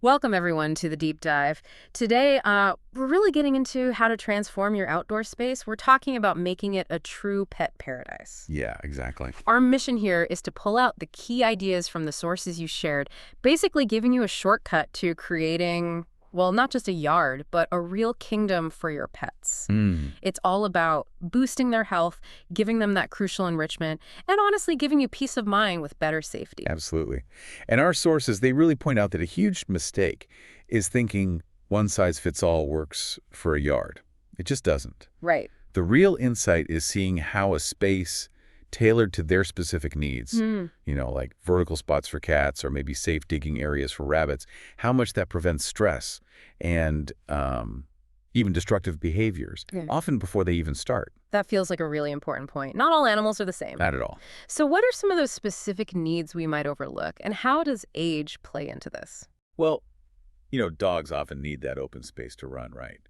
Welcome, everyone, to the deep dive. Today, we're really getting into how to transform your outdoor space. We're talking about making it a true pet paradise. Yeah, exactly. Our mission here is to pull out the key ideas from the sources you shared, basically giving you a shortcut to creating, well, not just a yard, but a real kingdom for your pets. Mm, It's all about boosting their health, giving them that crucial enrichment, and honestly giving you peace of mind with better safety. absolutely. And our sources, they really point out that a huge mistake is thinking one size fits all works for a yard. It just doesn't. Right. The real insight is seeing how a space tailored to their specific needs, Hmm. like vertical spots for cats or maybe safe digging areas for rabbits, how much that prevents stress and even destructive behaviors, Yeah. often before they even start. That feels like a really important point. Not all animals are the same. Not at all. So what are some of those specific needs we might overlook, and how does age play into this? Well, dogs often need that open space to run, right?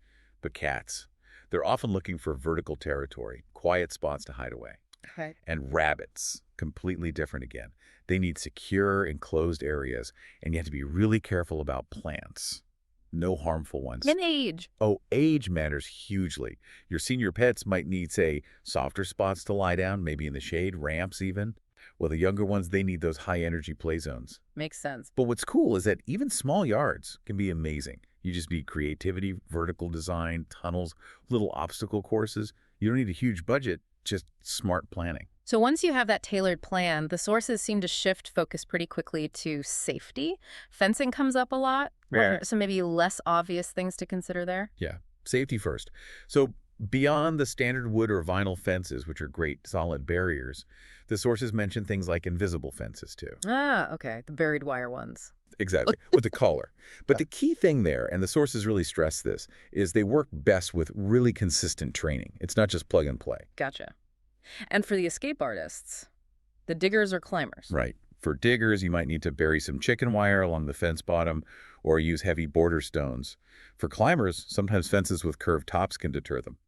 But cats, they're often looking for vertical territory, quiet spots to hide away. Okay. And rabbits, completely different again. They need secure, enclosed areas, and you have to be really careful about plants. No harmful ones. And age. Oh, age matters hugely. Your senior pets might need, say, softer spots to lie down, maybe in the shade, ramps even. Well, the younger ones, they need those high-energy play zones. Makes sense. But what's cool is that even small yards can be amazing. You just need creativity, vertical design, tunnels, little obstacle courses. You don't need a huge budget, just smart planning. So once you have that tailored plan, the sources seem to shift focus pretty quickly to safety. Fencing comes up a lot. What Yeah. are some maybe less obvious things to consider there? Yeah, safety first. So beyond the standard wood or vinyl fences, which are great solid barriers, the sources mention things like invisible fences too. Ah, okay. The buried wire ones. Exactly, with the collar. But the key thing there, and the sources really stress this, is they work best with really consistent training. It's not just plug and play. Gotcha. And for the escape artists, the diggers or climbers. Right. For diggers, you might need to bury some chicken wire along the fence bottom or use heavy border stones. For climbers, sometimes fences with curved tops can deter them.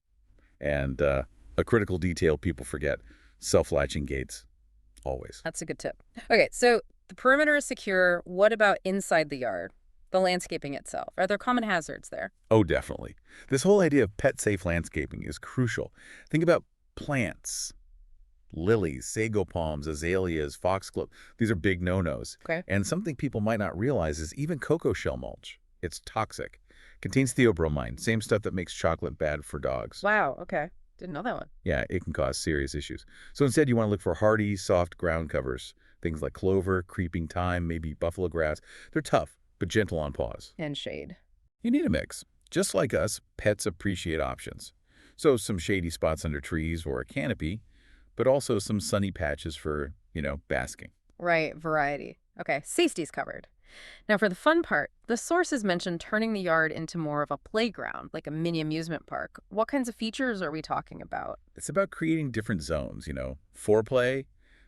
And a critical detail people forget, self-latching gates, always. That's a good tip. Okay, so the perimeter is secure. What about inside the yard? The landscaping itself. Are there common hazards there? Oh, definitely. This whole idea of pet-safe landscaping is crucial. Think about plants. Lilies, sago palms, azaleas, foxglove. These are big no-nos. Okay. And something people might not realize is even cocoa shell mulch. It's toxic. Contains theobromine, same stuff that makes chocolate bad for dogs. Wow, okay. Didn't know that one. Yeah, it can cause serious issues. So instead, you want to look for hardy, soft ground covers. Things like clover, creeping thyme, maybe buffalo grass. They're tough, but gentle on paws. And shade. You need a mix. Just like us, pets appreciate options. So some shady spots under trees or a canopy, but also some sunny patches for, basking. Right, variety. Okay, safety's covered. Now for the fun part, the sources mentioned turning the yard into more of a playground, like a mini amusement park. What kinds of features are we talking about? It's about creating different zones, foreplay,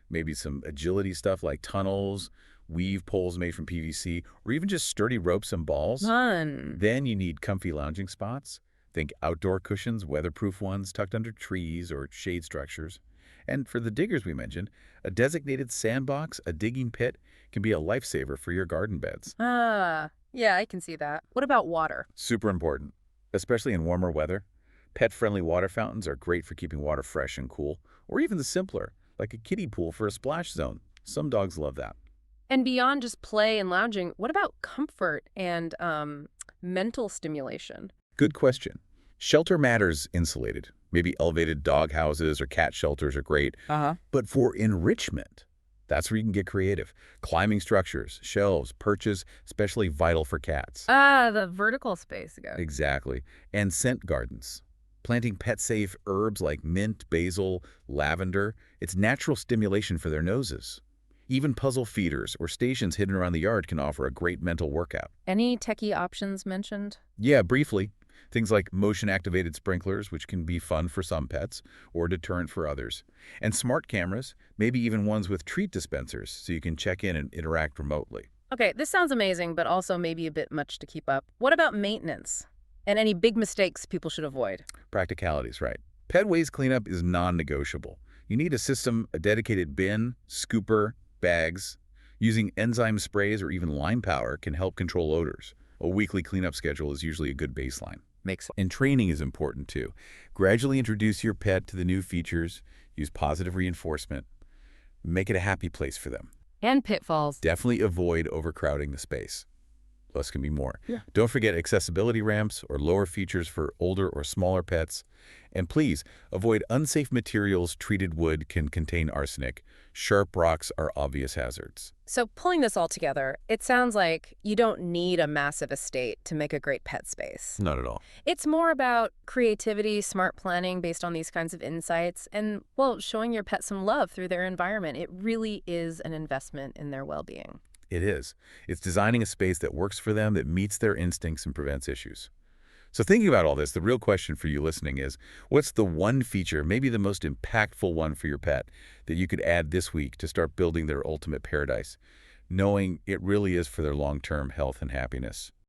maybe some agility stuff like tunnels, weave poles made from PVC, or even just sturdy ropes and balls. Fun. Then you need comfy lounging spots. Think outdoor cushions, weatherproof ones tucked under trees or shade structures. And for the diggers we mentioned, a designated sandbox, a digging pit, can be a lifesaver for your garden beds. Ah, yeah, I can see that. What about water? Super important, especially in warmer weather. Pet-friendly water fountains are great for keeping water fresh and cool, or even the simpler, like a kiddie pool for a splash zone. Some dogs love that. And beyond just play and lounging, what about comfort and mental stimulation? Good question. Shelter matters insulated. Maybe elevated dog houses or cat shelters are great. Uh-huh. But for enrichment, that's where you can get creative. Climbing structures, shelves, perches, especially vital for cats. Ah, the vertical space again. Exactly. And scent gardens. Planting pet-safe herbs like mint, basil, lavender. It's natural stimulation for their noses. Even puzzle feeders or stations hidden around the yard can offer a great mental workout. Any techie options mentioned? Yeah, briefly. Things like motion-activated sprinklers, which can be fun for some pets, or deterrent for others. And smart cameras, maybe even ones with treat dispensers, so you can check in and interact remotely. Okay, this sounds amazing, but also maybe a bit much to keep up. What about maintenance? And any big mistakes people should avoid? Practicalities, right. Pet waste cleanup is non-negotiable. You need a system, a dedicated bin, scooper, bags. Using enzyme sprays or even lime power can help control odors. A weekly cleanup schedule is usually a good baseline. Makes sense. And training is important too. Gradually introduce your pet to the new features, use positive reinforcement, make it a happy place for them. And pitfalls. Definitely avoid overcrowding the space. Less can be more. Yeah. Don't forget accessibility ramps or lower features for older or smaller pets. And please, avoid unsafe materials. Treated wood can contain arsenic. Sharp rocks are obvious hazards. So pulling this all together, it sounds like you don't need a massive estate to make a great pet space. Not at all. It's more about creativity, smart planning based on these kinds of insights, and, well, showing your pet some love through their environment. It really is an investment in their well-being. It is. It's designing a space that works for them, that meets their instincts and prevents issues. So thinking about all this, the real question for you listening is, what's the one feature, maybe the most impactful one for your pet, that you could add this week to start building their ultimate paradise, knowing it really is for their long-term health and happiness?